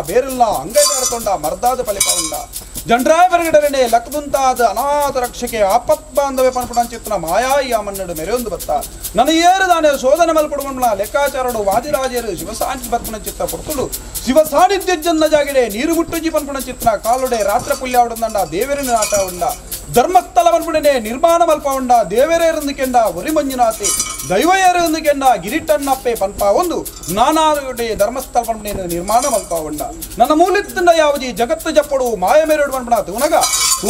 ಬೇರಿಲ್ಲ ಅಂಗೈದಾಡ್ಕೊಂಡ ಮರ್ದಾದ ಫಲಿಪ ಉಂಡ ಜಂಡ್ರಾಯ ಬರಗಡರಣೆ ಲಕ್ಕದುಂತಾದ ಅನಾಥ ರಕ್ಷಕೆ ಆಪತ್ ಬಾಂಧವ್ಯ ಪನ್ಪುಡಂಚಿತ್ತನ ಮಾಯಾಯ ಮನ್ನಡು ಮೆರೆಯೊಂದು ಬತ್ತ ನನ್ನ ಏರುದಾನೆ ಶೋಧನೆ ಮಲ್ಪಡುವಣ್ಣ ಲೆಕ್ಕಾಚಾರಡು ವಾದಿರಾಜರು ಶಿವಸಾಂಚಿ ಬರ್ಪುಣ ಚಿತ್ತ ಪುರ್ತುಡು ಶಿವ ಸಾನ್ನಿಧ್ಯ ಜನ್ನ ಜಾಗಿಡೆ ನೀರು ಮುಟ್ಟುಜಿ ಪನ್ಪುಣ ಚಿತ್ತನ ಕಾಲುಡೆ ರಾತ್ರ ಪುಲ್ಯ ಉಡಂದಂಡ ದೇವರಿನ ಆಟ ಉಂಡ ಧರ್ಮಸ್ಥಳ ಮಲ್ಪುಡನೆ ನಿರ್ಮಾಣ ಮಲ್ಪ ಉಂಡ ದೇವರೇರಂದುಕೆಂಡ ಒರಿ ಮಂಜುನಾಥಿ ದೈವಯರಂದುಕೆಂಡ ಗಿರಿಟನ್ನಪ್ಪೆ ಪನ್ಪ ಒಂದು ನಾನಾರುಡೆ ಧರ್ಮಸ್ಥಳ ಪನ್ಪುಡನೆ ನಿರ್ಮಾಣ ಮಲ್ಪ ಉಂಡ ನನ್ನ ಮೂಲಿತ್ತಂಡ ಯಾವಜಿ ಜಗತ್ತು ಜಪ್ಪಡು ಮಾಯ ಮೇರೆಡು ಪನ್ಪುಡ ತುನಗ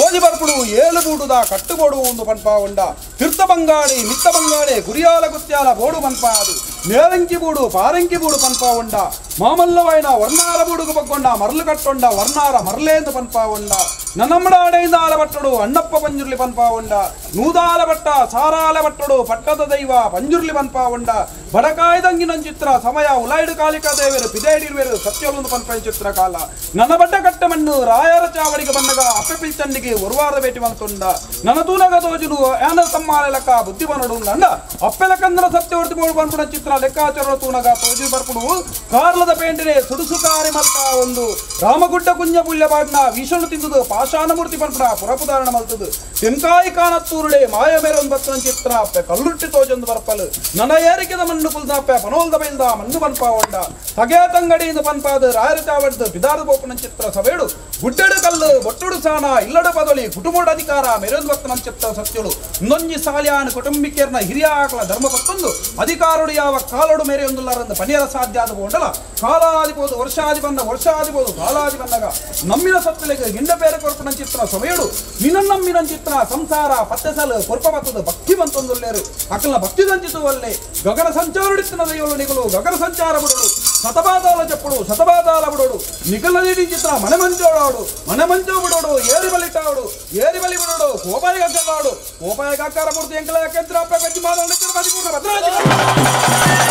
ಓದಿ ಬರ್ಪುಡು ಏಳು ಬೂಡುದ ಕಟ್ಟುಬೋಡು ಒಂದು ಪನ್ಪ ಉಂಡ ತೀರ್ಥ ಬಂಗಾಳಿ ಮಿತ್ತ ಬಂಗಾಳಿ ಗುರಿಯಾಲ ಗುತ್ಯಾಲ ಬೋಡು ಪನ್ಪ ಅದು ಮೇರಂಕಿ ಬೂಡು ಪಾರಂಕಿ ಬೂಡು ಪನ್ಪ ಉಂಡ ಮಾಮಲ್ಲವೈನ ವರ್ಣಾರ ಬೂಡುಗು ಬಗ್ಗೊಂಡ ಮರಳು ಕಟ್ಟೊಂಡ ವರ್ಣಾರ ಮರಲೇಂದು ಪನ್ಪ ಉಂಡ ನನ್ನಮ್ಮಡ ಆಡೆಯಿಂದ ಆಲಬಟ್ಟಡು ಅಣ್ಣಪ್ಪ ಪಂಜುರ್ಲಿ ಪನ್ಪ ಉಂಡ ನೂದಾಲ ಬಟ್ಟ ಸಾರಾಲ ಬಟ್ಟಡು ಪಟ್ಟದ ದೈವ ಪಂಜುರ್ಲಿ ಪನ್ಪ ಉಂಡ ಬಡಕಾಯ್ದಂಗಿನ ಚಿತ್ರ ಸಮಯ ಉಲಾಯ್ಡು ಕಾಲಿಕಾ ದೇವರು ಪಿದೇಡಿರುವೆರು ಸತ್ಯಲೊಂದು ಪನ್ಪ ಚಿತ್ರ ಕಾಲ ನನ್ನ ಬಡ್ಡ ಕಟ್ಟ ಮಣ್ಣು ರಾಯರ ಚಾವಡಿಗೆ ಬಂದಾಗ ಅಪ್ಪೆ ಪಿಲ್ಚಂಡಿಗೆ ಒರುವಾರದ ಭೇಟಿ ಬಂತುಂಡ ನನ್ನ ತೂನಗ ತೋಜುನು ಯಾನ ಸಮ್ಮಾಳ ಲೆಕ್ಕ ಬುದ್ಧಿ ಬನಡು ನಂಡ ಅಪ್ಪೆಲ ಕಂದನ ಸತ್ಯ ಹೊರತು ಬೋಡು ಪನ್ಪುಣ ಚಿತ್ರ ಲೆಕ್ಕಾಚಾರ ತೂನಗ ತೋಜು ಬರ್ಪುಡು ಕಾರ್ಲದ ಪೇಂಟಿನೆ ಸುಡುಸುಕಾರಿ ಮಲ್ಪ ಒಂದು ರಾಮಗುಡ್ಡ ಕುಂಜ ಪುಲ್ಯ ಬಾಡ್ನ ವಿಷಣು ತಿಂದುದು ಪಾಷಾಣ ಮೂರ್ತಿ ಪನ್ಪುಡ ಪುರಪುದಾರಣ ಮಲ್ತದು ತೆಂಕಾಯಿ ಕಾಣತ್ತೂರುಡೆ ಮಾಯ ಮೇರೆ ಒಂದು ಬತ್ತನ ಚಿತ್ರ ಅಪ್ಪೆ ಕಲ್ಲುಟ್ಟಿ ತೋಜೊಂದು ಬರ್ಪಲು ನನ್ನ ಏರಿಕೆದ ಮಣ್ಣು ಪುಲ್ದ ಅಪ್ಪೆ ಪನೋಲ್ದ ಬೈಲ್ದ ಮಣ್ಣು ಪನ್ಪ ಉಂಡ ತಗೆ ತಂಗಡಿಯಿಂದ ಪನ್ಪಾದ ರಾಯರ ಚಾವಡ್ದು ಬಿದಾರದ ಬೋಪನ ಚಿತ್ರ ಸವೇಡು ಗುಡ್ಡೆಡು ಕಲ್ಲು ಬೊಟ್ಟುಡು ಸಾಣ ಇಲ್ಲಡು ಪದೊಳಿ ಕುಟುಂಬದ ಅಧಿಕಾರ ಮೆರೆದು ಬತ್ತನ ಚಿತ್ರ ಸತ್ಯಳು ನೊಂಜಿ ಸಾಲ್ಯಾನ ಕುಟುಂಬಿಕೆರ್ನ ಹಿರಿಯ ಆಕಳ ಧರ್ಮ ಪತ್ತೊಂದು ಅಧಿಕಾರಡು ಯಾವ ಕಾಲಡು ಮೇರೆಯೊಂದುಲ್ಲಾರಂದು ಪನಿಯರ ಸಾಧ್ಯ ಆದ ಬೋಂಡಲ ಕಾಲಾದಿಬೋದು ವರ್ಷಾದಿ ಬಂದ ವರ್ಷಾದಿಬೋದು ಕಾಲಾದಿ ಬಂದಾಗ ನಮ್ಮಿನ ಸತ್ತಲೆಗೆ ಗಿಂಡ ಬೇರೆ ಕೊರ್ಪನ ಚಿತ್ರ ಸೊಮೆಯಡು ನಿನ್ನಮ್ಮಿನ ಚಿತ್ರ ಸಂಸಾರ ಪತ್ತೆಸಲು ಕೊರ್ಪ ಬತ್ತದ ಭಕ್ತಿ ಬಂತೊಂದುಲ್ಲೇರು ಅಕಲ್ನ ಭಕ್ತಿ ದಂಚಿಸುವಲ್ಲೇ ಗಗನ ಸಂಚಾರಡಿತ್ತಿನ ದೈವಲು ನಿಗಲು ಗಗನ ಸಂಚಾರ ಬಿಡೋಡು ಶತಪಾದಾಲ ಚಪ್ಪುಡು ಶತಪಾದಾಲ ಬಿಡೋಡು ನಿಗಲದಿ ಚಿತ್ರ ಮನೆ ಮಂಚೋಡಾಡು ಮನೆ ಮಂಚೋ ಬಿಡೋಡು ಏರಿ ಬಲಿಟಾಡು ಏರಿ ಬಲಿ ಬಿಡೋಡು ಕೋಪಾಯಿಗ ಅಕ್ಕಲಾಡು ಕೋಪಾಯಿಗ ಅಕ್ಕಾರ ಮೂರ್ತಿ ಎಂಕಲ ಯಾಕೆಂದ್ರ ಅಪ್ಪ ಬೆಚ್ಚಿ ಮಾತಾಡಿದ್ರೆ ಮದಿಪೂರ್ಣ ಭದ್ರಾಜಿ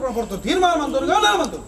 ಸಮರ್ಪಣೆ ಕೊಡ್ತು ತೀರ್ಮಾನ ಮಂತರು ನಾನು ಮಂತು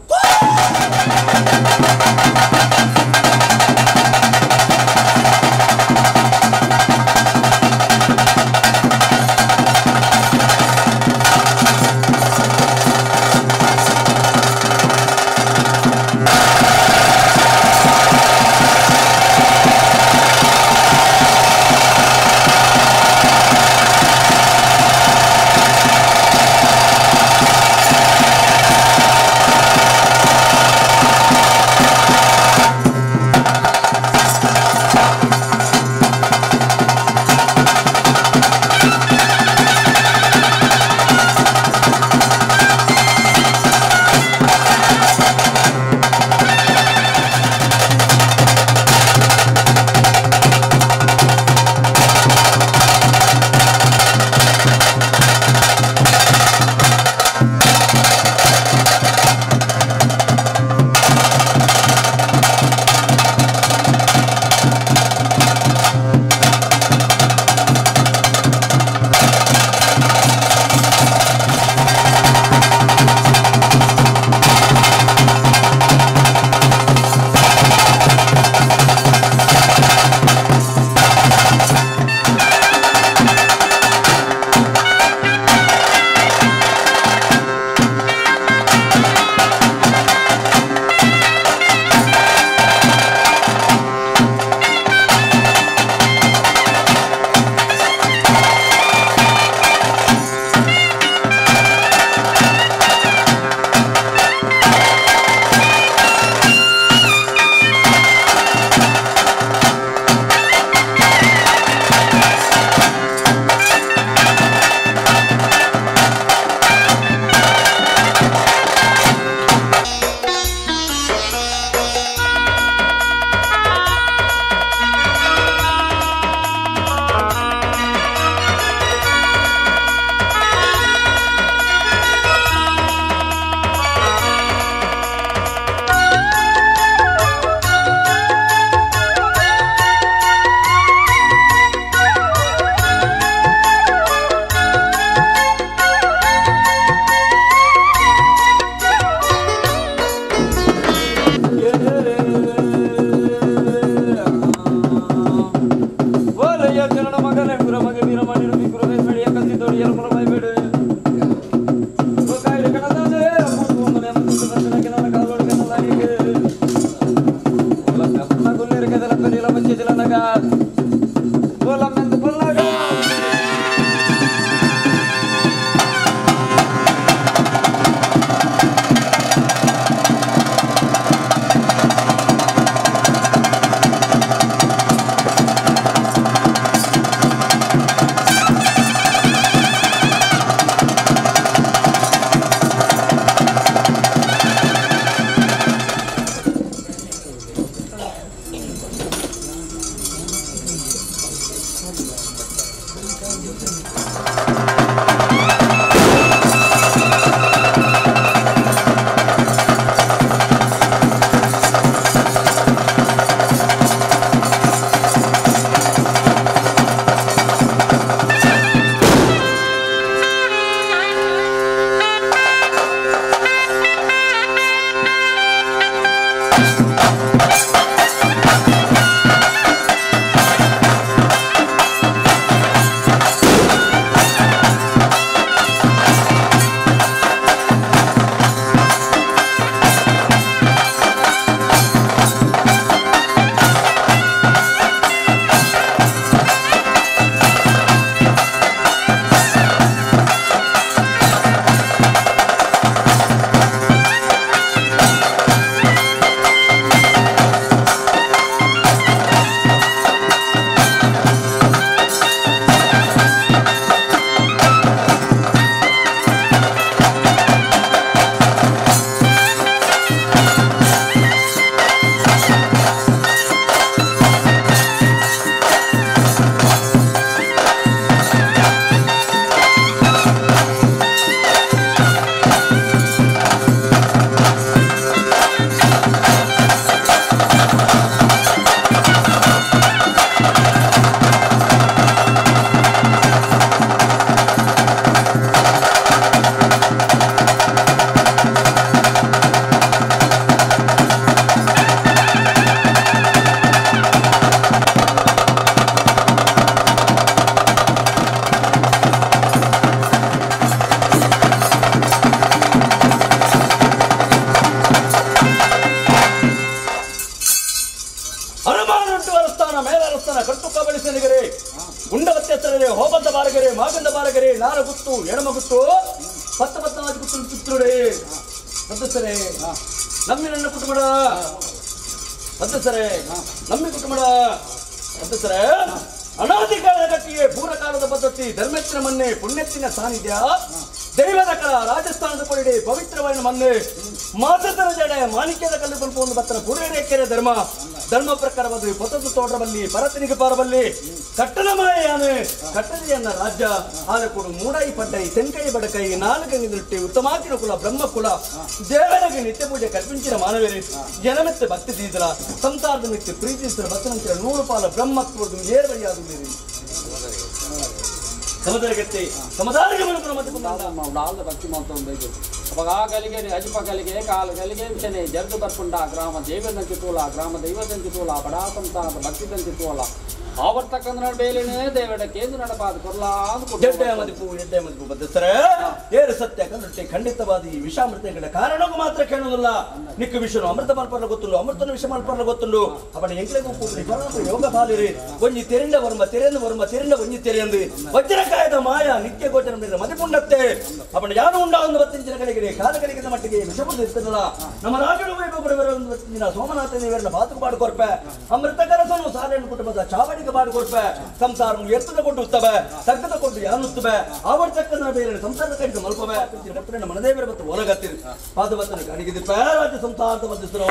ಕರ್ತನ ಕರ್ತು ಕಬಳಿಸನಿಗರೆ ಉಂಡ ವ್ಯತ್ಯಾಸರೇ ಹೋಬಂದ ಬಾರಗರೆ ಮಾಗಂದ ಬಾರಗರೆ ನಾರ ಗುತ್ತು ಎಡಮ ಗುತ್ತು 10-14 ಗುತ್ತು ಚಿತ್ರುಡೆ ಸದಸ್ಯರೇ ನಮ್ಮಿ ನನ್ನ ಕುಟುಂಬ ಸದಸ್ಯರೇ ನಮ್ಮಿ ಕುಟುಂಬ ಸದಸ್ಯರೇ ಅನಾದಿ ಕಾಲದ ಗಟ್ಟಿಗೆ ಪೂರ್ವಕಾಲದ ಪದ್ಧತಿ ಧರ್ಮೆತ್ತಿನ ಮನ್ನೆ ಪುಣ್ಯತ್ತಿನ ಸಾನ್ನಿಧ್ಯ ದೈವದ ಕಲ ರಾಜಸ್ಥಾನದ ಕೊರಡೆ ಪವಿತ್ರವಾದ ಮನ್ನೆ ಮಾತೃತರ ಜಡೆ ಮಾಣಿಕ್ಯದ ಕಲ್ಲು ಸ್ವಲ್ಪ ಒಂದು ಬತ್ತನ ಪುರೇಕೆರೆ ಧರ್ಮ ಪ್ರಕಾರವಾದ ಪೊತ್ತದ ತೋಟದಲ್ಲಿ ಪರತನಿಗೆ ಪಾರಬಲ್ಲಿ ಕಟ್ಟದ ಮಾಯಾನೆ ಕಟ್ಟದೆಯನ್ನ ರಾಜ್ಯ ಆಲಕೂಡು ಮೂಡಾಯಿ ಪಡ್ಡೈ ತೆಂಕೈ ಬಡಕೈ ನಾಲ್ಕಂಗಿ ನೃಟ್ಟಿ ಉತ್ತಮಾಕಿನ ಕುಲ ಬ್ರಹ್ಮ ಕುಲ ದೇವರಿಗೆ ನಿತ್ಯ ಪೂಜೆ ಕಲ್ಪಿಂಚಿನ ಮಾನವೇರಿ ಜನಮೆತ್ತ ಭಕ್ತಿ ದೀದಲ ಸಂಸಾರದ ಮಿತ್ತಿ ಪ್ರೀತಿಸಿದ ಬಸನಂತರ 100 ಪಾಲ ಬ್ರಹ್ಮತ್ವದು ಏರ್ವರಿಯಾದು ಸಮುದ್ರಗತ್ತೆ ಸಮುದಾಯ ನಾಲ್ಕು ಭಕ್ತಿ ಮಾಡ್ತೊಂದು ಅವಾಗ ಆ ಕಲಿಗೆ ಅಜಿಪ ಕಲಿಗೆ ಕಾಲ ಕಲಿಗೆ ವಿಷಯನೇ ಜರ್ದು ಬರ್ಕೊಂಡ ಗ್ರಾಮ ದೇವದಂತಿ ತೋಲ ಗ್ರಾಮ ದೈವದಂತಿ ತೋಲ ಬಡಾಪಂತ ಭಕ್ತಿದಂತಿ ತೋಲ ಆವರ್ತಕ್ಕಂದ್ರ ಬೇಲೆನೇ ದೇವಡ ಕೇಂದ್ರ ನಡಪಾದ ಕೊರ್ಲಾ ಎಡ್ಡೆ ಮದಿಪು ಬದ್ಧಸ್ತರ ಏರು ಸತ್ಯ ಕನ್ನಡ ಖಂಡಿತವಾದ ಈ ವಿಷಾಮೃತಗಳ ಕಾರಣಕ್ಕೂ ಮಾತ್ರ ಕೇಳೋದಿಲ್ಲ ನಿಕ್ಕ ವಿಷನು ಅಮೃತ ಮಲ್ಪರ್ಲ ಗೊತ್ತುಂಡು ಅಮೃತನ ವಿಷ ಮಲ್ಪರ್ಲ ಗೊತ್ತುಂಡು ಅವನ ಎಂಕ್ಲೆಗೂ ಕೂಗಲಿ ಪರಮ ಯೋಗ ಪಾಲಿರಿ ಒಂಜಿ ತೆರೆಂಡ ತೆರೆಂಡ ಒಂಜಿ ತೆರೆಯಂದು ವಜ್ರಕಾಯದ ಮಾಯ ನಿತ್ಯ ಗೋಚರ ಮದಿಪುಂಡತ್ತೆ ಅವನ ಯಾರು ಉಂಡ ಒಂದು 10 ಜನಗಳಿಗೆ ಕಾಲಗಳಿಗೆ ಮಟ್ಟಿಗೆ ವಿಷಪುರ ಇರ್ತದಲ್ಲ ನಮ್ಮ ರಾಜರು ದಿನ ಸೋಮನಾಥ ದೇವರನ್ನ ಬಾತು ಬಾಡು ಕೊರ್ಪೆ ಅಮೃತ ಕರಸನು ಸಾಲೆಯನ್ನು ಕುಟುಂಬದ ಚಾವಡಿಗೆ ಬಾಡು ಕೊರ್ಪೆ ಸಂಸಾರ ಎತ್ತದ ಕೊಟ್ಟು ಉತ್ತವೆ ತಗ್ಗದ ಕೊಟ್ಟು ಯಾನುತ್ತವೆ ಆವರ್ತಕ್ಕಂದ್ರ ಬೇರೆ ಸಂಸಾರದ ಕಡಿಗೆ ಮಲ್ಪವೆ ನಮ್ಮ ಮನದೇವರ ಮತ್ತು ಒಲಗತ್ತಿರಿ ಪಾದವತ್ತನ ಅಡಿಗಿದಿಪ್ಪ ರಾಜ್ಯ ಸಂಸಾರದ ಮಧ್ಯಸ್ಥರು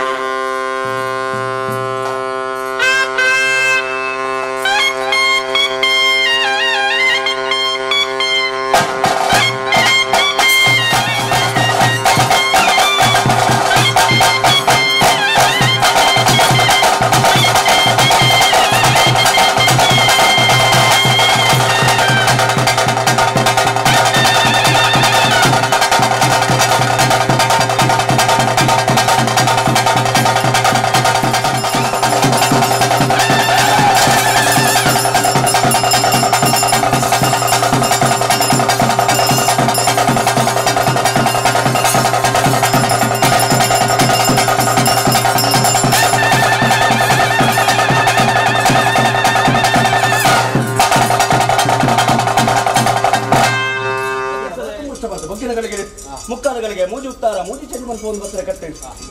ಮುಕ್ಕಾಲಗಳಿಗೆ ಮೂಜಿ ಉತ್ತಾರ ಮೂಜಿ ಚಡಿ ಮಲ್ಪ ಒಂದು ಬತ್ತರ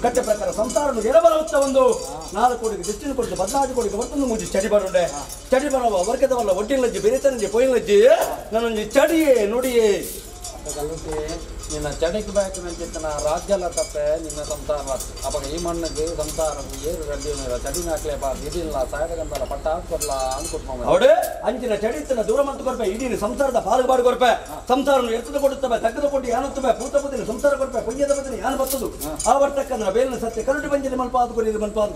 ಕಟ್ಟೆ ಪ್ರಕಾರ ಸಂಸಾರ ಎರಬಲ ಉತ್ತ ಒಂದು 4 ಕೋಟಿಗೆ ದಕ್ಷಿಣ ಕೊಟ್ಟು 14 ಕೋಟಿಗೆ ಮತ್ತೊಂದು ಮೂಜಿ ಚಡಿ ಬರುಂಡೆ ಚಡಿ ಬರುವ ವರ್ಗದವಲ್ಲ ಒಟ್ಟಿನಜ್ಜಿ ಬೆರೆತನಜ್ಜಿ ಪೊಯ್ನಜ್ಜಿ ನನ್ನೊಂದು ಚಡಿಯೇ ನುಡಿಯೇ ನಿನ್ನ ಚಡಿಗೆ ಬೇಕು ನಂಚಿತ್ತನ ರಾಜ್ಯಲ್ಲ ತಪ್ಪೆ ನಿನ್ನ ಸಂಸಾರ ಅವಾಗ ಈ ಮಣ್ಣಿಗೆ ಸಂಸಾರ ಏರು ಗಡ್ಡಿ ಚಡಿನ ಹಾಕ್ಲೇ ಬಾ ಇದಿಲ್ಲ ಸಾಯಗಂತಲ್ಲ ಪಟ್ಟ ಹಾಕೊಡ್ಲ ಅನ್ಕೊಟ್ಮ ಅವಡೆ ಅಂಚಿನ ಚಡಿತನ ದೂರ ಮತ್ತು ಕೊರ್ಪೆ ಇಡೀ ಸಂಸಾರದ ಪಾಲ್ಗಾಡು ಕೊರ್ಪೆ ಸಂಸಾರವನ್ನು ಎತ್ತದ ಕೊಡುತ್ತವೆ ತಗ್ಗದ ಕೊಟ್ಟು ಯಾನುತ್ತವೆ ಪೂತ ಬದಿನ ಸಂಸಾರ ಕೊರ್ಪೆ ಪುಣ್ಯದ ಬದಿನ ಯಾನು ಬತ್ತದು ಆವರ್ತಕ್ಕಂದ್ರ ಬೇಲಿನ ಸತ್ಯ ಕರಡು ಬಂಜಿನ ಮಲ್ಪಾದ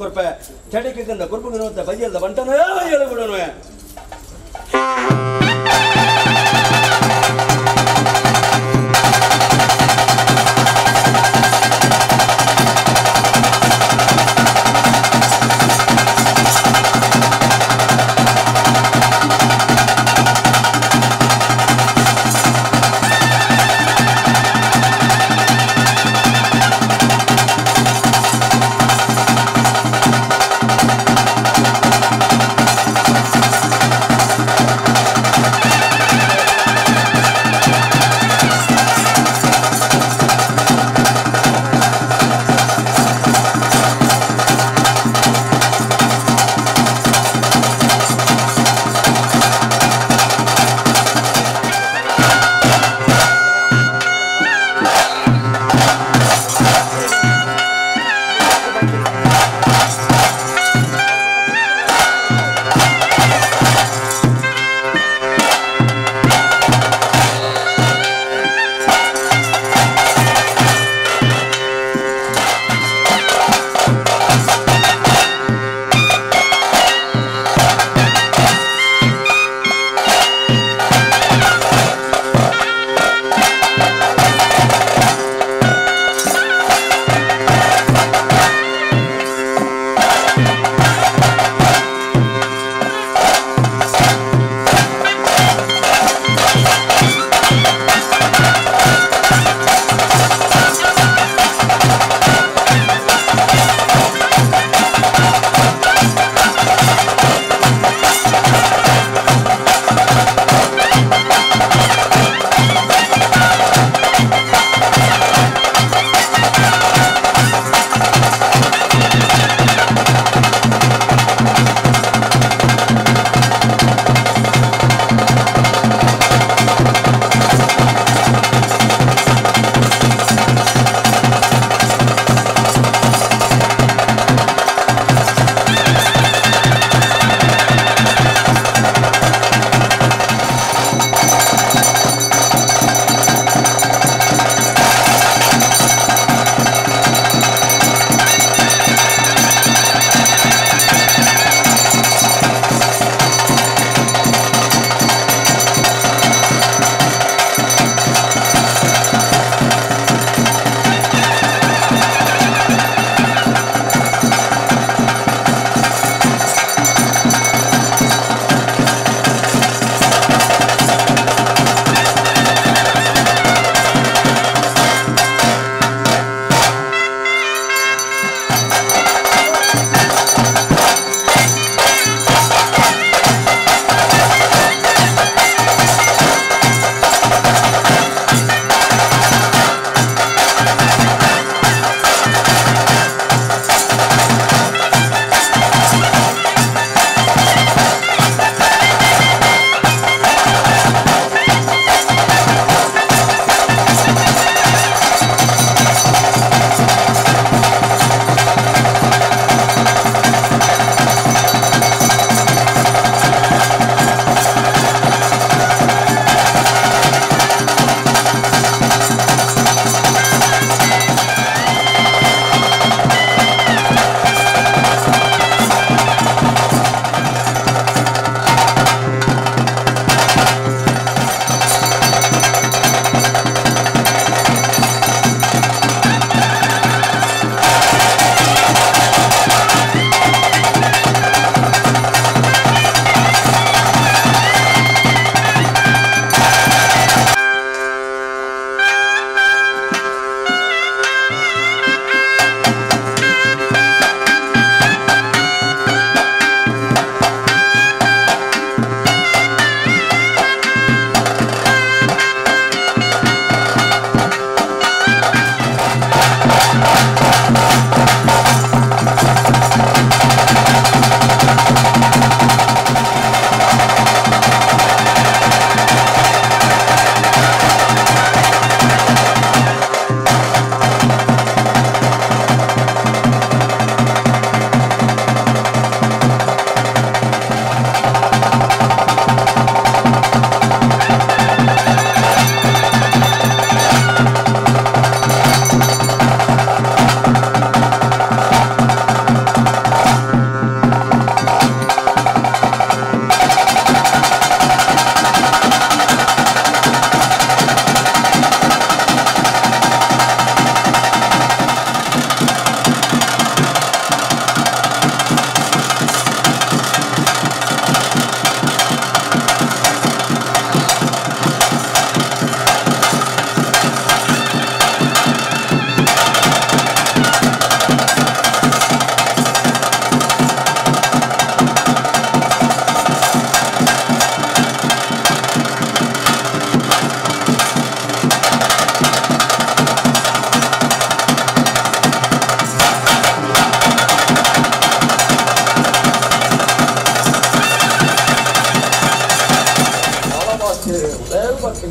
ಕೊರ್ಪೆ ಚಡಿಕೆ ಗಂದ ಕೊರ್ಪುಗಿರುವಂತೆ ಬೈಯಲ್ದ ಬಂಟನೇ ಬೈಯಲು ಬಿಡೋಣ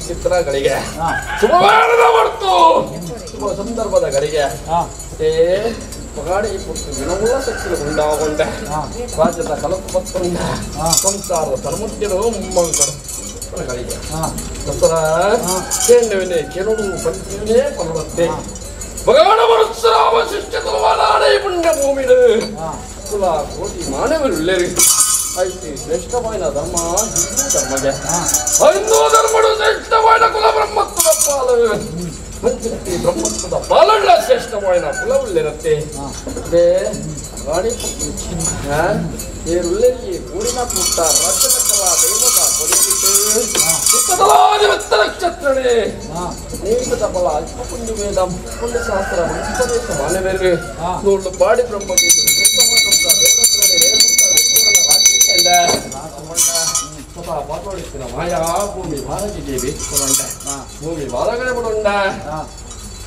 ಚಿತ್ರಗಳಿಗೆ ಶುಭವಾರದ ಹೊರತು ಶುಭ ಸಂದರ್ಭದ ಗಳಿಗೆ ಪಗಾಡಿ ಕೊಟ್ಟು ವಿನವುಳ್ಳ ಶಕ್ತಿಗಳು ಉಂಟಾಗೊಂಡ ರಾಜ್ಯದ ಕಲಪು ಭಕ್ತರಿಂದ ಸಂಸಾರದ ಧರ್ಮಜ್ಞರು ಮೊಮ್ಮಗಳಿಗೆ ದಸರಾ ಕೇಂದ್ರವಿದೆ ಕೆಲವು ಪಂಚನೇ ಪರ್ವತ್ತೆ ಭಗವಾನ ಪರಶುರಾಮ ಶಿಷ್ಯತಲವಾಡೇ ಪುಣ್ಯ ಭೂಮಿಡು ಕುಲ ಕೋಟಿ ಮಾನವರುಳ್ಳೇರಿ ಐತಿ ಶ್ರೇಷ್ಠವಾದ ಧರ್ಮ ಹಿಂದೂ ಧರ್ಮಗೆ ಹಿಂದೂ ಧರ್ಮಡು ಶ್ರೇಷ್ಠವಾದ ಕುಲ ಬ್ರಹ್ಮತ್ವದ ಪಾಲು ಪಂಚಕ್ತಿ ಬ್ರಹ್ಮತ್ವದ ಪಾಲುಳ್ಳ ಶ್ರೇಷ್ಠವಾದ ಕುಲವುಳ್ಳಿರುತ್ತೆ ಗಾಡಿ ಏರುಳ್ಳೇರಿ ಊರಿನ ಪುಟ್ಟ ರಾಜ್ಯದ ಕಲಾ ದೈವದ ಕೊನೆಗಿಟ್ಟು ನಕ್ಷತ್ರನೇ ನೇಮಿತ ಫಲ ಅಲ್ಪ ಪುಣ್ಯ ವೇದ ಪುಣ್ಯ ಶಾಸ್ತ್ರ ಮಂತ್ರದೇಶ ಮಾನವೇರು ನೋಡು ಪಾಡಿ ಬ್ರಹ್ಮ ಪಾತೋಡಿಸ್ತಿನ ಮಾಯಾ ಭೂಮಿ ಭಾರತಿಗೆ ಬೇಸಿಕೊಂಡ ಭೂಮಿ ಬಾಲಗಳೇ ಬಿಡೊಂಡ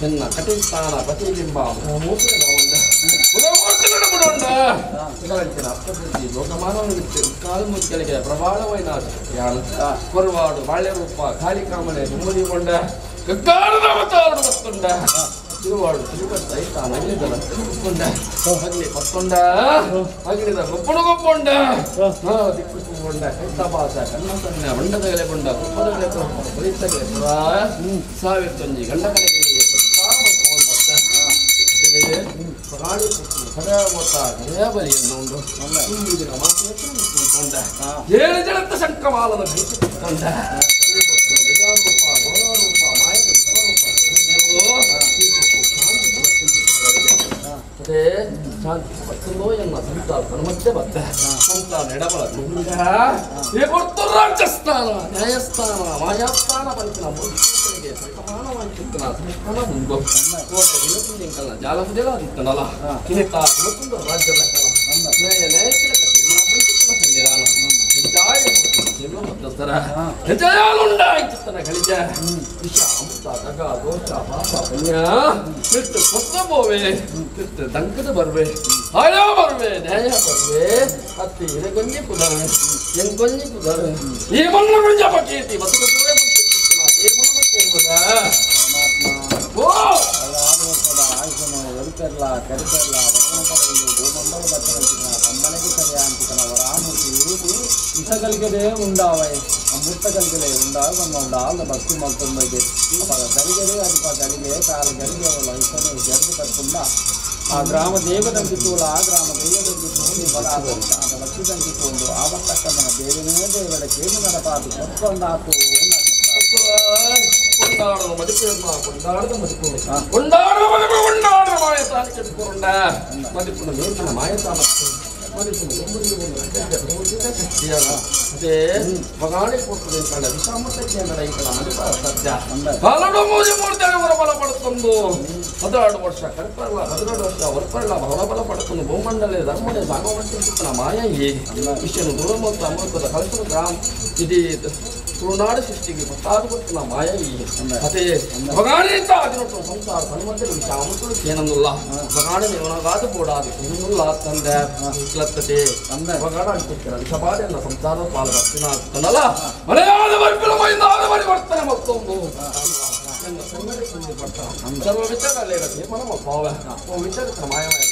ಎನ್ನ ಕಟಿಸ್ಥಾನ ಪ್ರತಿಬಿಂಬ ಲೋಕಮಾನವನ ಬಿಟ್ಟು ಕಾಲ್ಮುದ್ಗಳಿಗೆ ಪ್ರಬಾಳವೈನ ಕೊರವಾಡು ಬಾಳ್ಯ ರೂಪ ಖಾಲಿ ಕಾಮನೆ ನುಮ್ಮದಿಗೊಂಡ ಗಗ್ಗಾರದ ಅವತಾರಡು ಬತ್ತುಂಡ ತಿರುವಾಡು ತಿರುಗತ್ತೈತ ನಗಿಲಿದರ ತಿರುಗಿಕೊಂಡ ಅಗ್ನಿ ಪತ್ತೊಂಡ ಅಗ್ನಿದ ಗೊಪ್ಪಣಗೊಪ್ಪೊಂಡ ದಿಕ್ಕುಕೊಂಡ ಕೈತಪಾಸ ಕಣ್ಣ ಸಣ್ಣ ಮಂಡದಗಲೆ ಕೊಂಡ ಕುಪ್ಪದಗಲೆ ಬಲಿತಗಲೆ ಸಾವಿರ ತೊಂಜಿ ಗಂಡ ಕನೆಗೆ ಪ್ರಾಣಿ ಮೊತ್ತ ಬಲಿಯನ್ನು ಏಳು ಜಳತ್ತ ಶಂಕಮಾಲನ ಭೇಟಿಕೊಂಡ ಶಾಂತಿ ಪತ್ತಲೋ ಎನ್ನ ಸಂತಾನ ಹನುಮತ್ತೆ ಬತ್ತೆ ಸಂತಾನ ಎಡಬಲ ರಾಜ್ಯಸ್ಥಾನ ನ್ಯಾಯಸ್ಥಾನ ಮಾಯಾಸ್ಥಾನ ಪಂಚನ ಮೂರ್ತಿಗೆ ಸಮಾನವಾಗಿರ್ತನ ಸಂಸ್ಥಾನ ಮುಂದು ಕೋಟೆ ದಿನಕಲ್ನ ಜಾಲಪುಜಲಾದಿತ್ತನಲ್ಲ ಕಿನಿತ ಮತ್ತೊಂದು ರಾಜ್ಯದ ನ್ಯಾಯ ನ್ಯಾಯಸ್ಥಿರ ಸಂವಿಧಾನ ಹೆಜ್ಜೆಯಾಲುಂಡಾಯ್ತನ ಗಳಿಜ ವಿಷ ಅಮೃತ ದಗ ದೋಷ ಪಾಪ ಪುಣ್ಯ ಕಿತ್ತು ಕೊತ್ತಬೋವೆ ಕಿತ್ತು ದಂಕದ ಬರ್ವೆ ಆಯಾ ಬರ್ವೆ ನ್ಯಾಯ ಬರ್ವೆ ಅತ್ತಿ ಇರಗೊಂಜಿ ಪುದರ್ ಎಂಗೊಂಜಿ ಪುದರ್ ಈ ಮಣ್ಣ ಗುಂಜ ಪಕೀತಿ ಬದುಕುವೆ ವರಿಪೆರ್ಲ ಕರಿಪೆರ್ಲ ವರಮಂಡಲದಲ್ಲಿ ಭೂಮಂಡಲ ಬಚ್ಚರಂತಿನ ತಮ್ಮನೆಗೆ ಸರಿಯಾಂತಿಕನ ವರಾಮೂರ್ತಿ ಇಸಗಲಿಗದೇ ಉಂಡಾವೈ ಮುಟ್ಟಗಲಿಗಲೇ ಉಂಡಾದ ಭಕ್ತಿ ಮಲ್ತೊಂದಗೆ ಗಲಿಗಡೆ ಅದಿಪ ಗಲಿಗೆ ಕಾಲ ಗಲಿಗೆ ಅವಳ ಇಸನೆ ಜರ್ದು ಕಟ್ಕೊಂಡ ಆ ಗ್ರಾಮ ದೇವದಂತಿತೂಲ ಆ ಗ್ರಾಮ ದೈವದಂತಿತು ಬಲಾದ ಭಕ್ತಿದಂತಿಕೊಂಡು ಆವತ್ತಕ್ಕನ ದೇವನೇ ದೇವರ ಕೇಳು ನಡಪಾದು ಕೊಟ್ಕೊಂಡಾತು ಕೊಂಡಾಡುವ ಮಡಿಪೆಯನ್ನ ಕೊಂಡಾಡದ ಮಡಿಪು ಕೊಂಡಾಡುವ ಮಡಿಪು ಕೊಂಡಾಡುವ ಮಾಯತಾನ ಕೆಟ್ಟುಕೊಂಡ ಮಡಿಪುನ ಮೇಲಿನ ಮಾಯತಾನ ಮಡಿಪುನ ಶಕ್ತಿಯಾಗ ಅದೇ ಮಗಾಳಿ ಕೊಟ್ಟು ನಿಂತ ವಿಷಾಮತಕ್ಕೆ ನಡೆಯಿತ ಮಡಿಪ ಸತ್ಯ ಹಲಡು ಮೂಜಿ ಮೂರ್ತಿಯಾಗ ಹೊರಬಲ ಪಡುತ್ತೊಂದು 16 ವರ್ಷ ಕರ್ಪಲ್ಲ 12 ವರ್ಷ ಹೊರಪಲ್ಲ ಹೊರಬಲ ಪಡುತ್ತೊಂದು ಭೂಮಂಡಲೇ ಧರ್ಮಡೆ ಸಾಗುವಂತಿನ ಮಾಯ ಹೇಗೆ ವಿಷಯನು ದೂರ ಮತ್ತು ಅಮೃತದ ಕಲಿಸುವ ಗ್ರಾಮ ಇದು ತುಳುನಾಡು ಸೃಷ್ಟಿಗೆ ಗೊತ್ತಾಗುತ್ತಿನ ಮಾಯ ಹೀಗೆ ಅದೇ ಭಗಾಣಿಂತ 18 ಸಂಸಾರ ಹನುಮಂತ ವಿಷ ಅಮೃತಳು ಕೇನನ್ನುಲ್ಲ ಭಗಾಣ ನೇವನಗಾದ ಬೋಡಾದು ಇನ್ನುಲ್ಲ ತಂದೆ ಕ್ಲತ್ತತೆ ಭಗಾಣ ಅಂತಿರ್ತೀರ ವಿಷಬಾಧೆಯನ್ನ ಸಂಸಾರದ ಪಾಲು ಭಕ್ತಿನ ಆಗ್ತದಲ್ಲ ಮನೆಯಾದ ವರ್ಪಿಲಮೈಂದ ಪರಿವರ್ತನೆ ಮತ್ತೊಂದು ಸರ್ವ ವಿಚಾರಲ್ಲೇ ಇರುತ್ತೆ ಮನಮ ಭಾವ ವಿಚಾರಿಸಿದ ಮಾಯಮಯ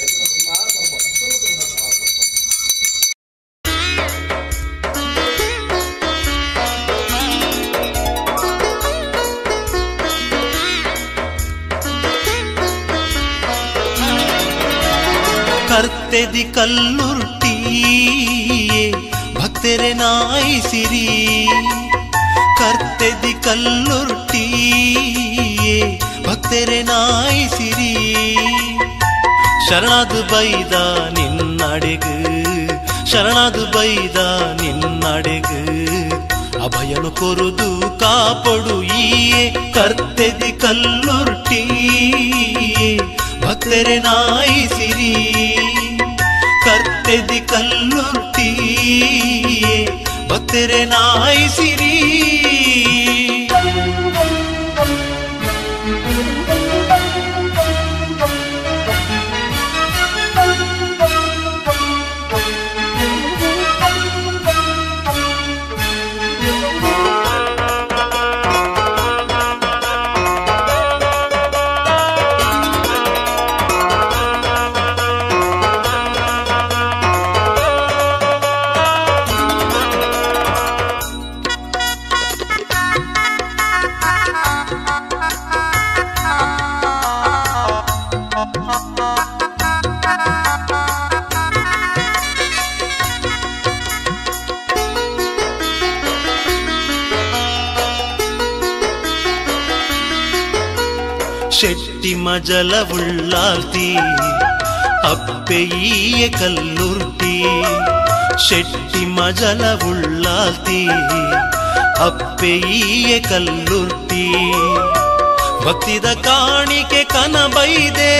ಕರ್ತೆದಿ ಕಲ್ಲುರ್ಟಿ ಭಕ್ತರೆ ನಾಯಿಸಿರಿ ಕರ್ತೆದಿ ಕಲ್ಲುರ್ಟಿ ಭಕ್ತರೆ ನಾಯಿಸಿರಿ ಶರಣದು ಬೈದ ನಿನ್ನಡೆಗು ಶರಣದು ಬೈದ ನಿನ್ನಡೆಗು ಅಭಯನು ಕೊರುದು ಕಾಪಡು ಈಯೇ ಕರ್ತೆದಿ ಕಲ್ಲುರ್ಟಿ ಭಕ್ತರೆ ನಾಯಿಸಿರಿ ಕರ್ತೆದಿ ಕಲ್ಲುರ್ಟಿ ಭಕ್ತರೆ ನಾಯಿಸಿರಿ ಶೆಟ್ಟಿ ಮಜಲ ಉಳ್ಳಾಲ್ತಿ ಅಪ್ಪೆಯೀಯ ಕಲ್ಲುರ್ಟಿ ಶೆಟ್ಟಿ ಮಜಲ ಉಳ್ಳಾಲ್ತಿ ಅಪ್ಪೆಯೀಯ ಕಲ್ಲುರ್ಟಿ ಭಕ್ತಿದ ಕಾಣಿಕೆ ಕನಬೈದೆ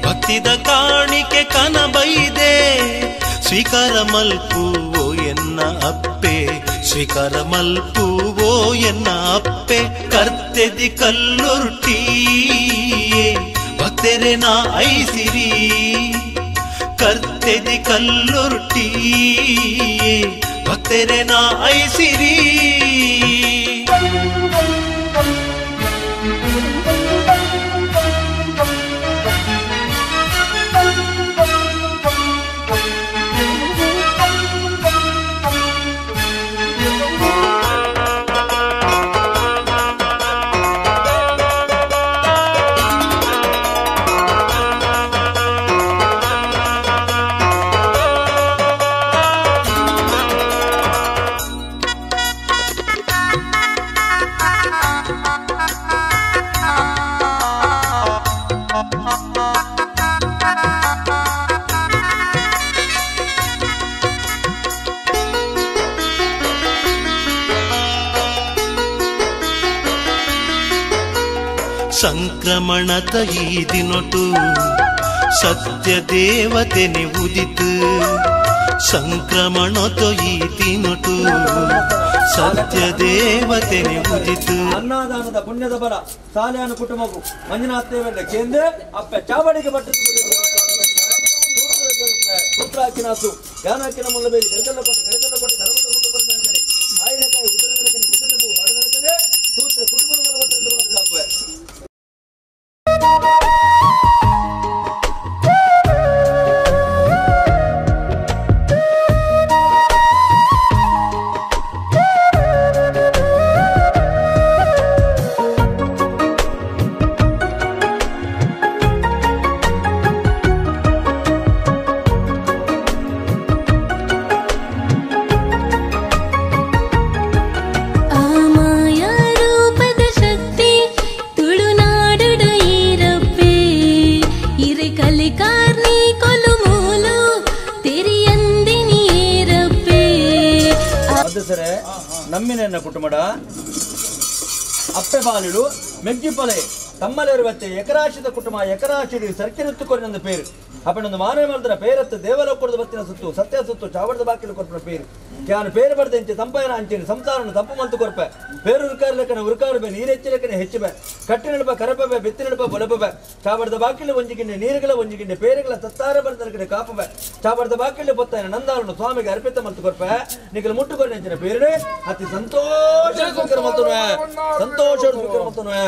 ಭಕ್ತಿದ ಕಾಣಿಕೆ ಕನಬೈದೆ ಸ್ವೀಕಾರ ಮಲ್ಪುವೋ ಎನ್ನ ಅಪ್ಪೆ ಸ್ವೀಕಾರ ಮಲ್ಪುವೋ ಎನ್ನ ಅಪ್ಪೆ ಕರ್ತೆದಿ ಕಲ್ಲುರ್ಟಿ ಭಕ್ತರೆ ನಾ ಐಸಿರಿ ಕರ್ತೆದಿ ಕಲ್ಲುರ್ಟಿ ಭಕ್ತರೆ ನಾ ಐಸಿರಿ ಸಂಕ್ರಮಣತ ಈ ದಿನೊಟು ಸತ್ಯ ದೇವತೆನೆ ಉದಿತು ಸಂಕ್ರಮಣತ ಈ ದಿನೊಟು ಸತ್ಯ ದೇವತೆನೆ ಉದಿತು ಅನ್ನದಾನದ ಪುಣ್ಯದ ಬಲ ಸಾಲಿಯಾನ ಕುಟುಂಬಕ್ಕೂ ಮಂಜುನಾಥ ದೇವರ ಕೇಂದ್ರ ಅಪ್ಪ ಚಾವಡಿಗೆ ಬಟ್ಟೆ ಪುತ್ರಾಕಿನಾಸು ಯಾನಾಕಿನ ಮುಲ್ಲಬೇಲಿ ಗರಗಲ್ಲ ಕೊಟ್ಟೆ ಧರ್ಮದ ಮುಂದೆ ಬಂದ ಆಯ್ನಕಾಯಿ ಉದರನಕನೆ ಬಡದನಕನೆ ಸೂತ್ರ ಕುಟುಂಬದ ಬಲವತ್ತರಪ್ಪ ನಮ್ಮಿನ ಕುಟುಂಬಡ ಅಪ್ಪೆ ಬಾಲಿಡು ಮೆಗ್ಗಿಪೊಲೆ ತಮ್ಮಲ್ಲಿರುವತ್ತೆ ಎಕರಾಶಿದ ಕುಟುಂಬ ಎಕರಾಶಿಡಿ ಸರ್ಕಿರುತ್ತುಕೊಂಡು ಪೇರು ಅಪ್ಪನೊಂದು ಮಾನವ ಮಾಡಿದ್ರ ಪೇರತ್ತು ದೇವಲೋಕದ ಬತ್ತಿನ ಸುತ್ತು ಸತ್ಯ ಸುತ್ತು ಚಾವಡದ ಬಾಕಿಲು ಕೊಟ್ಟ ಪೇರು ಯಾನು ಪೇರು ಬಡ್ದೆ ಇಂಚೆ ತಂಪಾಯನ ಅಂಚೆನಿ ಸಂಸಾರವನ್ನು ತಂಪು ಮಂತು ಕೊರ್ಪೆ ಪೇರು ಉರ್ಕಾರ್ಲಕ್ಕನ ಉರ್ಕಾರ್ಬೆ ನೀರೆಚ್ಚಿಲಕ್ಕನೆ ಹೆಚ್ಚಿಬೆ ಕಟ್ಟಿ ನಡಬ ಕರಪಬೆ ಬೆತ್ತಿ ನಡಬ ಬೊಲಬೆ ಚಾವಡದ ಬಾಕಿಲು ಒಂಜಿಗಿಂಡೆ ನೀರುಗಳ ಒಂಜಿಗಿಂಡೆ ಪೇರುಗಳ ತತ್ತಾರ ಬರ್ತನ ಕಡೆ ಕಾಪಬೆ ಚಾವಡದ ಬಾಕಿಲು ಬೊತ್ತಾಯನ ನಂದಾರನ್ನು ಸ್ವಾಮಿಗೆ ಅರ್ಪಿತ ಮಂತು ಕೊರ್ಪೆ ನಿಗಲು ಮುಟ್ಟುಕೊಂಡು ಅಂಚಿನ ಪೇರುಡೆ ಅತಿ ಸಂತೋಷ ಸ್ವೀಕಾರ ಮಂತುವೆ ಸಂತೋಷ ಸ್ವೀಕಾರ ಮಂತುವೆ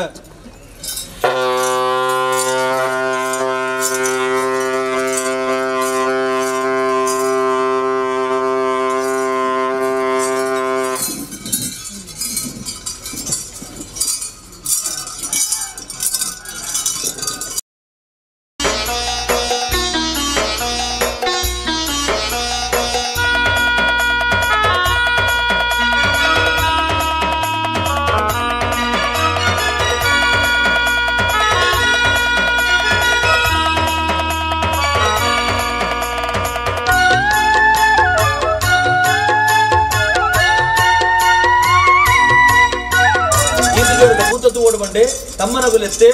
ಓಡಬಂಡೆ ತಮ್ಮನಗುಲೆತ್ತೆ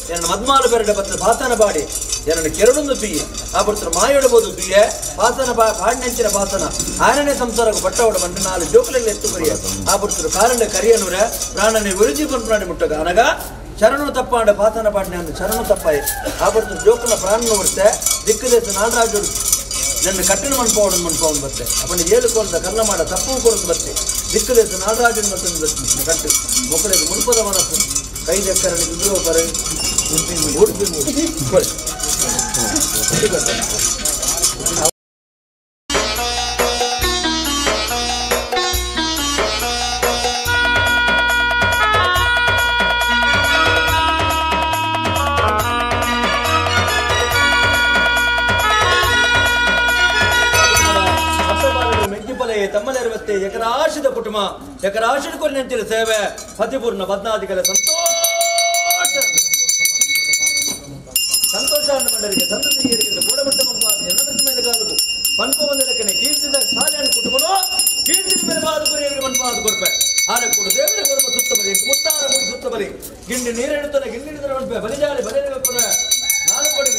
ನನ್ನ ಮದ್ಮಾಲ ಬೆರಡ ಬತ್ತ ಪಾತನ ಬಾಡಿ ನನ್ನ ಕೆರಡೊಂದು ತುಯ್ಯ ಆ ಬರ್ತಾರೆ ಮಾಯೊಡಬಹುದು ತುಯ್ಯ ಪಾತನ ಪಾಡಿನೆಂಚಿನ ಪಾತನ ಆರನೇ ಸಂಸಾರಕ್ಕೆ ಬಟ್ಟ ಓಡಬಂಡೆ ನಾಲ್ಕು ಜೋಕಲೆಲ್ಲ ಎತ್ತು ಕರಿಯ ಆ ಬರ್ತಾರೆ ಕಾರಂಡ ಕರಿಯನೂರ ಪ್ರಾಣನೆ ಗುರುಜಿ ಬಂದು ಮುಟ್ಟಗ ಅನಗ ಶರಣು ತಪ್ಪಾಂಡ ಪಾತನ ಪಾಡಿನ ಅಂದು ಶರಣು ತಪ್ಪಾಯಿ ಆ ಬರ್ತಾರೆ ಜೋಕನ ಪ್ರಾಣ ನೋಡುತ್ತೆ ದಿಕ್ಕದೇಶ ನಾಡರಾಜರು ನನ್ನ ಕಟ್ಟಿನ ಮನ್ಪವನು ಬತ್ತೆ ಅವನ ಏಳುಕೊಳ್ದ ಕರ್ಣ ಮಾಡ ತಪ್ಪು ಕೊರತು ಬತ್ತೆ ದಿಕ್ಕದೇಶ ನಾಡರಾಜನ ಮತ್ತೊಂದು ಬತ್ತೆ ಕಟ್ಟು ಮೊಕ್ಕಳಿಗೆ ಮುನ್ಪದ ಮನಸ್ಸು ಕೈದೆಕ್ಕರನ್ನು ಬಿದ್ದರೂ ಬರ ಉಡುಪಿ ತಮ್ಮಲ್ಲಿರುವತ್ತೆ ಎಕರಾಶಿದ ಕುಟುಂಬ ಎಕರಾಶಿದ ಕೊನೆಂಚಿನ ಸೇವೆ ಅತಿಪೂರ್ಣ ಬದ್ನಾದಿಗಳ ಸಂತೋಷ ಮಂಡರಿಗೆ ಸಂತತಿಯರಿಗೆ ಗೋಡಮಟ್ಟ ಮನಪಾದ ಎಣ್ಣದ ಮೇಲೆ ಕಾಲುಕು ಪಂಪ ಮಂದಿರಕ್ಕನೆ ಕೀರ್ತಿದ ಶಾಲೆಯನ್ನು ಕುಟುಂಬನು ಕೀರ್ತಿದ ಮೇಲೆ ಬಾದ ಕುರಿಯರಿಗೆ ಮನಪಾದ ಕೊಡ್ಪೆ ಆರ ಕೊಡು ದೇವರ ಕೊಡುವ ಸುತ್ತ ಬಲಿ ಮುತ್ತಾರ ಮುಡಿ ಸುತ್ತ ಬಲಿ ಗಿಂಡಿ ನೀರೆಡುತ್ತಲೆ ಗಿಂಡಿ ಮನಪೆ ಬಲಿಜಾಲಿ ಬಲಿನ ನಾನು ಕೊಡಿ